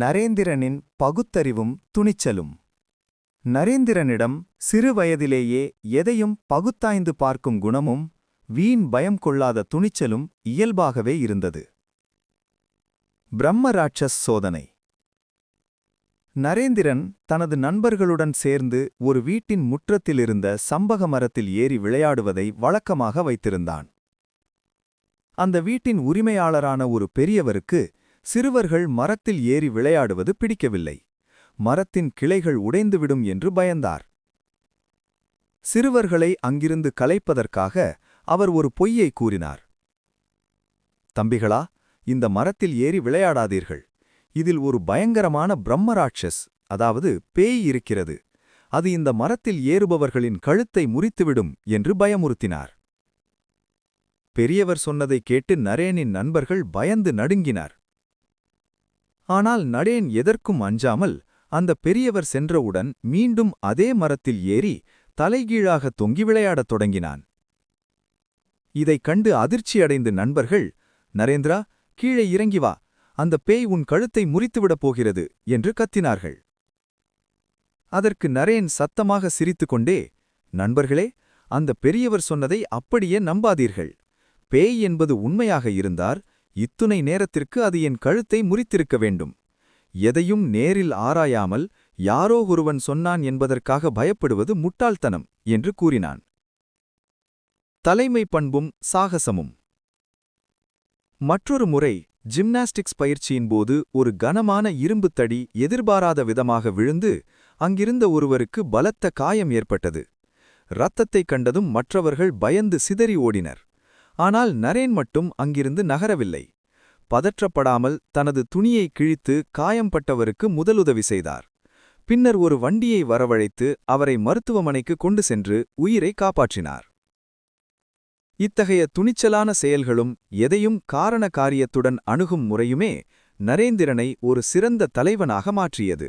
நரேந்திரனின் பகுத்தறிவும் துணிச்சலும். நரேந்திரனிடம் சிறு வயதிலேயே எதையும் பகுத்தாய்ந்து பார்க்கும் குணமும் வீண் பயம் கொள்ளாத துணிச்சலும் இயல்பாகவே இருந்தது. பிரம்மராட்சஸ் சோதனை. நரேந்திரன் தனது நண்பர்களுடன் சேர்ந்து ஒரு வீட்டின் முற்றத்திலிருந்த சம்பக மரத்தில் ஏறி விளையாடுவதை வழக்கமாக வைத்திருந்தான். அந்த வீட்டின் உரிமையாளரான ஒரு பெரியவருக்கு சிறுவர்கள் மரத்தில் ஏறி விளையாடுவது பிடிக்கவில்லை. மரத்தின் கிளைகள் உடைந்துவிடும் என்று பயந்தார். சிறுவர்களை அங்கிருந்து கலைப்பதற்காக அவர் ஒரு பொய்யை கூறினார். தம்பிகளா, இந்த மரத்தில் ஏறி விளையாடாதீர்கள். இதில் ஒரு பயங்கரமான பிரம்மராட்சஸ், அதாவது பேய் இருக்கிறது. அது இந்த மரத்தில் ஏறுபவர்களின் கழுத்தை முறித்துவிடும் என்று பயமுறுத்தினார். பெரியவர் சொன்னதைக் கேட்டு நரேனின் நண்பர்கள் பயந்து நடுங்கினார். ஆனால் நரேன் எதற்கும் அஞ்சாமல் அந்த பெரியவர் சென்றவுடன் மீண்டும் அதே மரத்தில் ஏறி தலைகீழாக தொங்கி விளையாடத் தொடங்கினான். இதைக் கண்டு அதிர்ச்சியடைந்த நண்பர்கள், நரேந்திரா, கீழே இறங்கி வா, அந்த பேய் உன் கழுத்தை முறித்துவிடப் போகிறது என்று கத்தினார்கள். அதற்கு நரேன் சத்தமாக சிரித்துக்கொண்டே, நண்பர்களே, அந்த பெரியவர் சொன்னதை அப்படியே நம்பாதீர்கள். பேய் என்பது உண்மையாக இருந்தார் இத்துணை நேரத்திற்கு அது என் கழுத்தை முறித்திருக்க வேண்டும். எதையும் நேரில் ஆராயாமல் யாரோ ஒருவன் சொன்னான் என்பதற்காக பயப்படுவது முட்டாள்தனம் என்று கூறினான். தலைமை பண்பும் சாகசமும். மற்றொரு முறை ஜிம்னாஸ்டிக்ஸ் பயிற்சியின் போது ஒரு கனமான இரும்புத் தடி எதிர்பாராத விதமாக விழுந்து அங்கிருந்த ஒருவருக்கு பலத்த காயம் ஏற்பட்டது. இரத்தத்தைக் கண்டதும் மற்றவர்கள் பயந்து சிதறி ஓடினர். ஆனால் நரேன் மட்டும் அங்கிருந்து நகரவில்லை. பதற்றப்படாமல் தனது துணியை கிழித்து காயம்பட்டவருக்கு முதலுதவி செய்தார். பின்னர் ஒரு வண்டியை வரவழைத்து அவரை மருத்துவமனைக்கு கொண்டு சென்று உயிரை காப்பாற்றினார். இத்தகைய துணிச்சலான செயல்களும் எதையும் காரண காரியத்துடன் அணுகும் முறையுமே நரேந்திரனை ஒரு சிறந்த தலைவனாக மாற்றியது.